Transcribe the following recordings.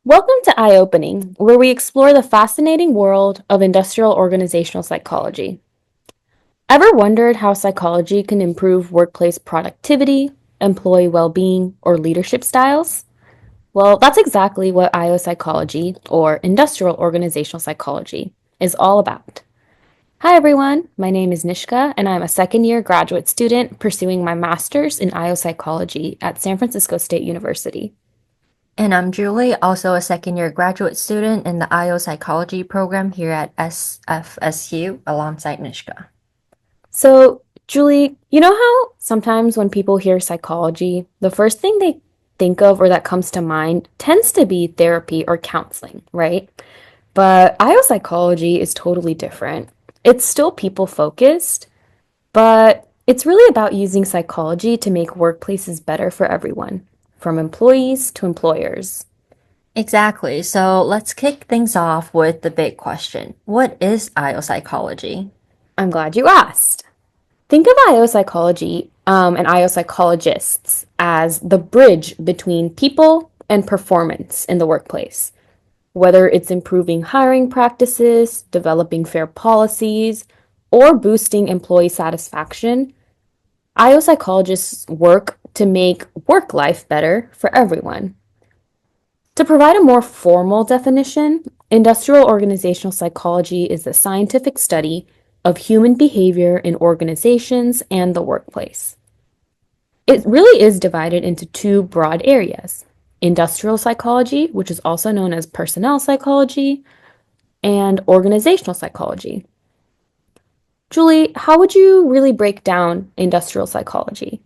Welcome to Eye Opening, where we explore the fascinating world of industrial organizational psychology. Ever wondered how psychology can improve workplace productivity, employee well being, or leadership styles? Well, that's exactly what IO psychology, or industrial organizational psychology, is all about. Hi, everyone. My name is Nishka, and I'm a second year graduate student pursuing my master's in IO psychology at San Francisco State University. And I'm Julie, also a second year graduate student in the IO psychology program here at SFSU alongside Nishka. So, Julie, you know how sometimes when people hear psychology, the first thing they think of or that comes to mind tends to be therapy or counseling, right? But IO psychology is totally different. It's still people focused, but it's really about using psychology to make workplaces better for everyone, from employees to employers. Exactly. So let's kick things off with the big question. What is IO psychology? I'm glad you asked. Think of IO psychology and IO psychologists as the bridge between people and performance in the workplace. Whether it's improving hiring practices, developing fair policies, or boosting employee satisfaction, IO psychologists work to make work life better for everyone. To provide a more formal definition, industrial organizational psychology is the scientific study of human behavior in organizations and the workplace. It really is divided into two broad areas: industrial psychology, which is also known as personnel psychology, and organizational psychology. Julie, how would you really break down industrial psychology?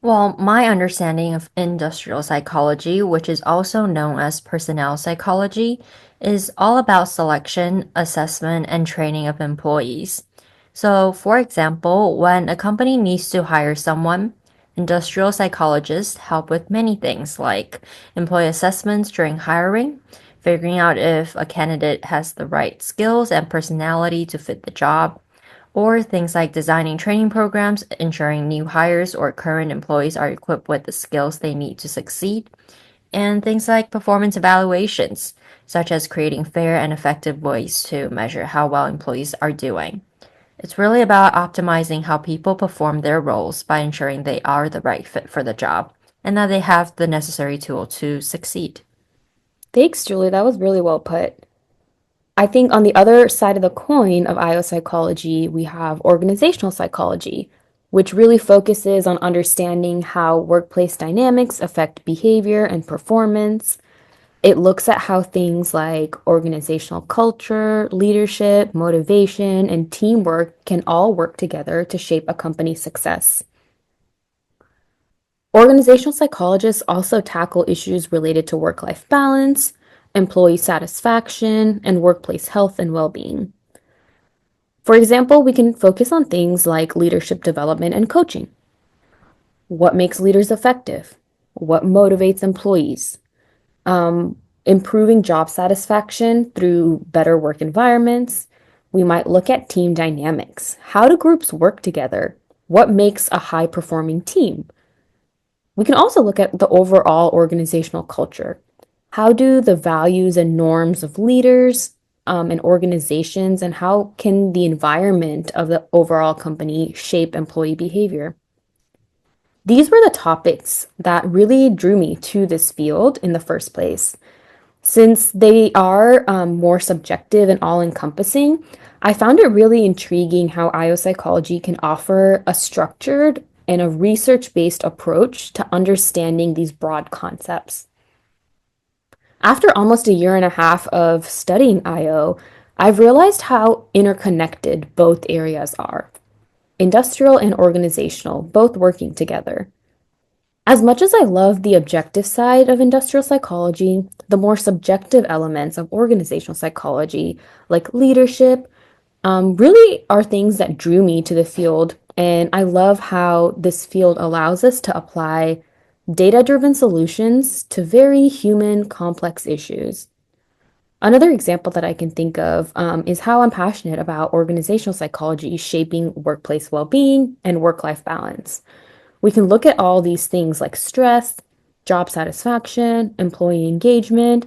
Well, my understanding of industrial psychology, which is also known as personnel psychology, is all about selection, assessment, and training of employees. So, for example, when a company needs to hire someone, industrial psychologists help with many things like employee assessments during hiring, figuring out if a candidate has the right skills and personality to fit the job, or things like designing training programs, ensuring new hires or current employees are equipped with the skills they need to succeed, and things like performance evaluations, such as creating fair and effective ways to measure how well employees are doing. It's really about optimizing how people perform their roles by ensuring they are the right fit for the job and that they have the necessary tool to succeed. Thanks, Julie. That was really well put. I think on the other side of the coin of IO psychology, we have organizational psychology, which really focuses on understanding how workplace dynamics affect behavior and performance. It looks at how things like organizational culture, leadership, motivation, and teamwork can all work together to shape a company's success. Organizational psychologists also tackle issues related to work life balance, employee satisfaction, and workplace health and well being. For example, we can focus on things like leadership development and coaching. What makes leaders effective? What motivates employees? Improving job satisfaction through better work environments. We might look at team dynamics. How do groups work together? What makes a high performing team? We can also look at the overall organizational culture. How do the values and norms of leaders and organizations, and how can the environment of the overall company shape employee behavior? These were the topics that really drew me to this field in the first place. Since they are more subjective and all encompassing, I found it really intriguing how IO psychology can offer a structured and a research based approach to understanding these broad concepts. After almost a year and a half of studying IO, I've realized how interconnected both areas are: industrial and organizational, both working together. As much as I love the objective side of industrial psychology, the more subjective elements of organizational psychology, like leadership, really are things that drew me to the field. And I love how this field allows us to apply data driven solutions to very human, complex issues. Another example that I can think of is how I'm passionate about organizational psychology shaping workplace well being and work life balance. We can look at all these things like stress, job satisfaction, employee engagement,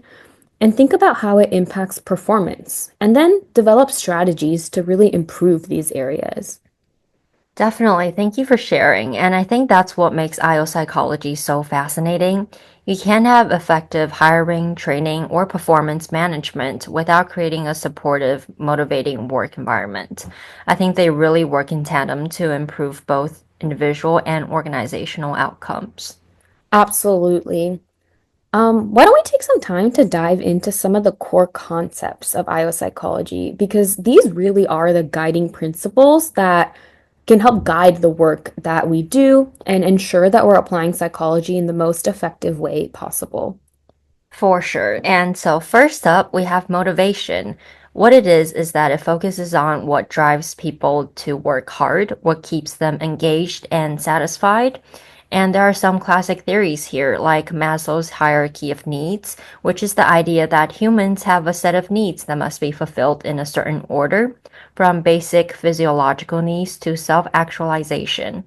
and think about how it impacts performance, and then develop strategies to really improve these areas. Definitely. Thank you for sharing. And I think that's what makes IO psychology so fascinating. You can have effective hiring, training, or performance management without creating a supportive, motivating work environment. I think they really work in tandem to improve both individual and organizational outcomes. Absolutely. Why don't we take some time to dive into some of the core concepts of IO psychology? Because these really are the guiding principles that can help guide the work that we do and ensure that we're applying psychology in the most effective way possible. For sure. And so, first up, we have motivation. What it is that it focuses on what drives people to work hard, what keeps them engaged and satisfied. And there are some classic theories here, like Maslow's hierarchy of needs, which is the idea that humans have a set of needs that must be fulfilled in a certain order, from basic physiological needs to self actualization.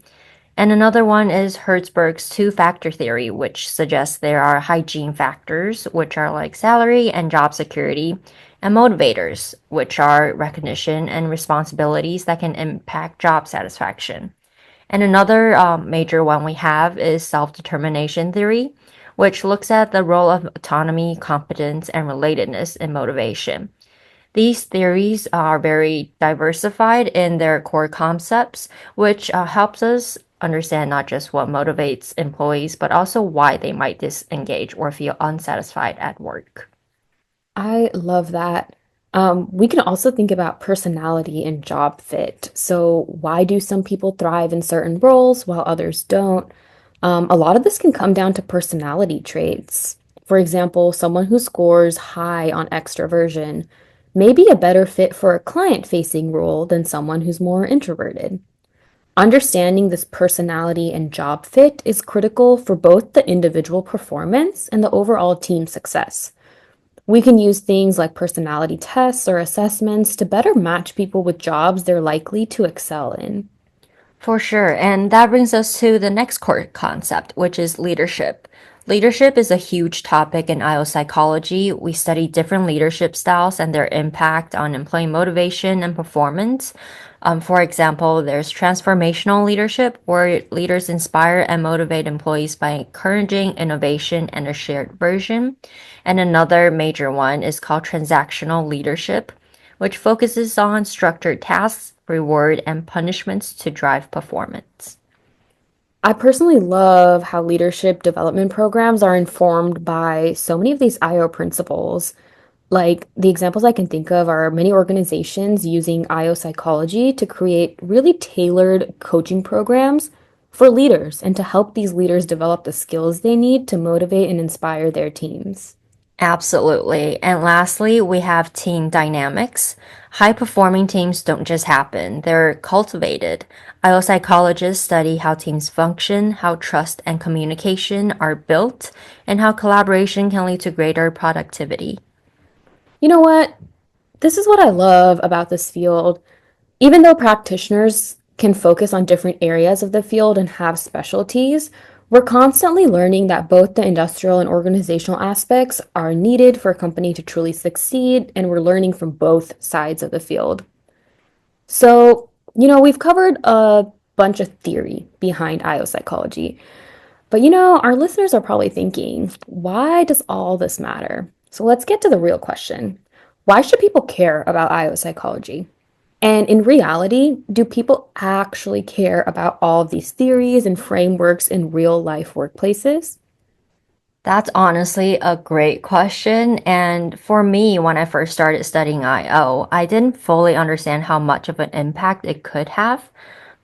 And another one is Hertzberg's two-factor theory, which suggests there are hygiene factors, which are like salary and job security, and motivators, which are recognition and responsibilities that can impact job satisfaction. And another major one we have is self-determination theory, which looks at the role of autonomy, competence, and relatedness in motivation. These theories are very diversified in their core concepts, which helps us understand not just what motivates employees, but also why they might disengage or feel unsatisfied at work. I love that. We can also think about personality and job fit. So, why do some people thrive in certain roles while others don't? A lot of this can come down to personality traits. For example, someone who scores high on extroversion may be a better fit for a client-facing role than someone who's more introverted. Understanding this personality and job fit is critical for both the individual performance and the overall team success. We can use things like personality tests or assessments to better match people with jobs they're likely to excel in. For sure. And that brings us to the next core concept, which is leadership. Leadership is a huge topic in IO psychology. We study different leadership styles and their impact on employee motivation and performance. For example, there's transformational leadership, where leaders inspire and motivate employees by encouraging innovation and a shared vision. And another major one is called transactional leadership, which focuses on structured tasks, reward, and punishments to drive performance. I personally love how leadership development programs are informed by so many of these IO principles. Like the examples I can think of are many organizations using IO psychology to create really tailored coaching programs for leaders and to help these leaders develop the skills they need to motivate and inspire their teams. Absolutely. And lastly, we have team dynamics. High performing teams don't just happen, they're cultivated. IO psychologists study how teams function, how trust and communication are built, and how collaboration can lead to greater productivity. You know what? This is what I love about this field. Even though practitioners can focus on different areas of the field and have specialties, we're constantly learning that both the industrial and organizational aspects are needed for a company to truly succeed, and we're learning from both sides of the field. So, we've covered a bunch of theory behind IO psychology, but our listeners are probably thinking, why does all this matter? So let's get to the real question. Why should people care about IO psychology? And in reality, do people actually care about all of these theories and frameworks in real life workplaces? That's honestly a great question. And for me, when I first started studying IO, I didn't fully understand how much of an impact it could have.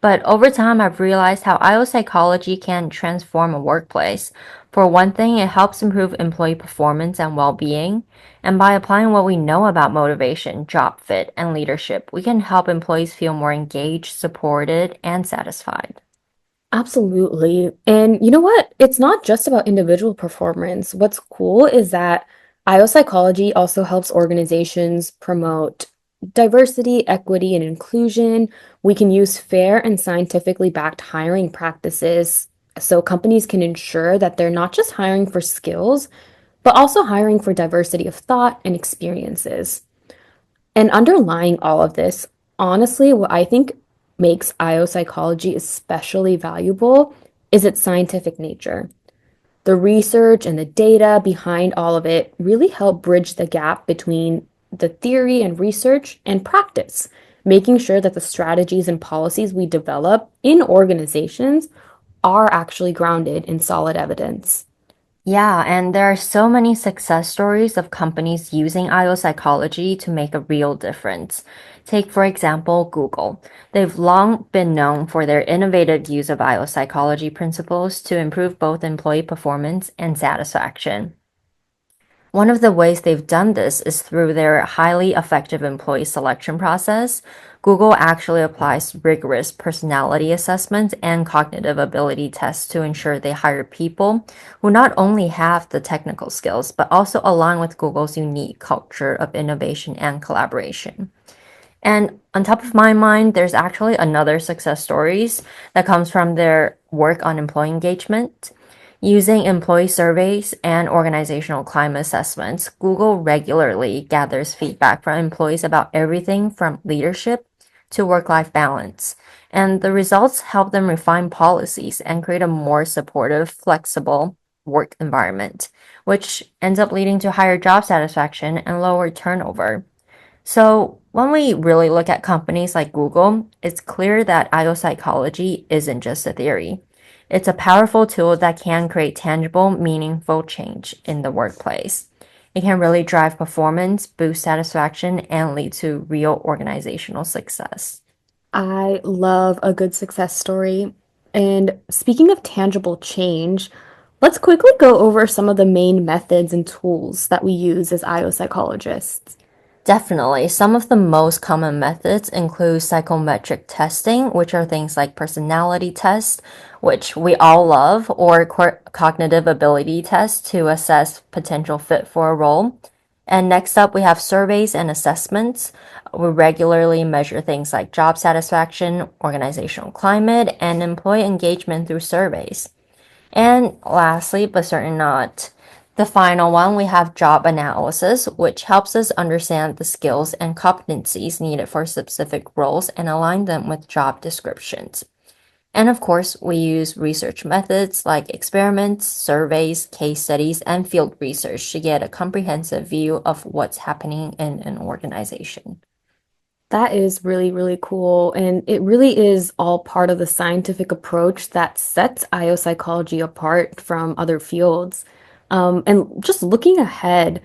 But over time, I've realized how IO psychology can transform a workplace. For one thing, it helps improve employee performance and well being. And by applying what we know about motivation, job fit, and leadership, we can help employees feel more engaged, supported, and satisfied. Absolutely. And you know what? It's not just about individual performance. What's cool is that IO psychology also helps organizations promote diversity, equity, and inclusion. We can use fair and scientifically backed hiring practices so companies can ensure that they're not just hiring for skills, but also hiring for diversity of thought and experiences. And underlying all of this, honestly, what I think makes IO psychology especially valuable is its scientific nature. The research and the data behind all of it really help bridge the gap between the theory and research and practice, making sure that the strategies and policies we develop in organizations are actually grounded in solid evidence. Yeah, and there are so many success stories of companies using IO psychology to make a real difference. Take, for example, Google. They've long been known for their innovative use of IO psychology principles to improve both employee performance and satisfaction. One of the ways they've done this is through their highly effective employee selection process. Google actually applies rigorous personality assessments and cognitive ability tests to ensure they hire people who not only have the technical skills, but also align with Google's unique culture of innovation and collaboration. And on top of my mind, there's actually another success stories that comes from their work on employee engagement. Using employee surveys and organizational climate assessments, Google regularly gathers feedback from employees about everything from leadership to work-life balance. And the results help them refine policies and create a more supportive, flexible work environment, which ends up leading to higher job satisfaction and lower turnover. So, when we really look at companies like Google, it's clear that IO psychology isn't just a theory. It's a powerful tool that can create tangible, meaningful change in the workplace. It can really drive performance, boost satisfaction, and lead to real organizational success. I love a good success story. And speaking of tangible change, let's quickly go over some of the main methods and tools that we use as IO psychologists. Definitely. Some of the most common methods include psychometric testing, which are things like personality tests, which we all love, or cognitive ability tests to assess potential fit for a role. And next up, we have surveys and assessments. We regularly measure things like job satisfaction, organizational climate, and employee engagement through surveys. And lastly, but certainly not the final one, we have job analysis, which helps us understand the skills and competencies needed for specific roles and align them with job descriptions. And of course, we use research methods like experiments, surveys, case studies, and field research to get a comprehensive view of what's happening in an organization. That is really, really cool. And it really is all part of the scientific approach that sets IO psychology apart from other fields. And just looking ahead,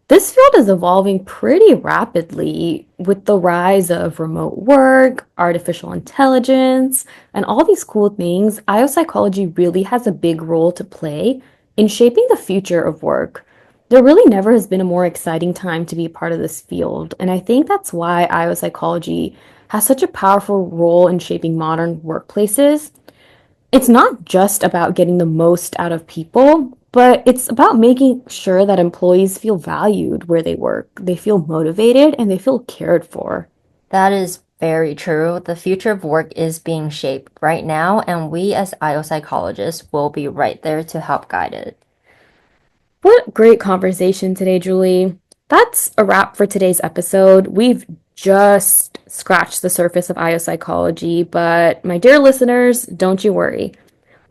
this field is evolving pretty rapidly with the rise of remote work, artificial intelligence, and all these cool things. Biopsychology really has a big role to play in shaping the future of work. There really never has been a more exciting time to be a part of this field, and I think that's why biopsychology has such a powerful role in shaping modern workplaces. It's not just about getting the most out of people, but it's about making sure that employees feel valued where they work, they feel motivated, and they feel cared for. That is very true. The future of work is being shaped right now, and we as IO psychologists will be right there to help guide it. What great conversation today, Julie. That's a wrap for today's episode. We've just scratched the surface of IO psychology, but my dear listeners, don't you worry.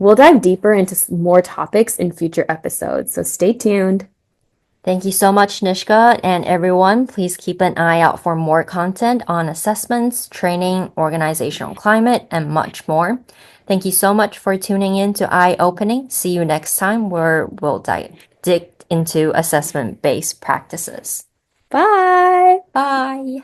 We'll dive deeper into more topics in future episodes, so stay tuned. Thank you so much, Nishka, and everyone. Please keep an eye out for more content on assessments, training, organizational climate, and much more. Thank you so much for tuning in to Eye Opening. See you next time where we'll dig into assessment based practices. Bye. Bye.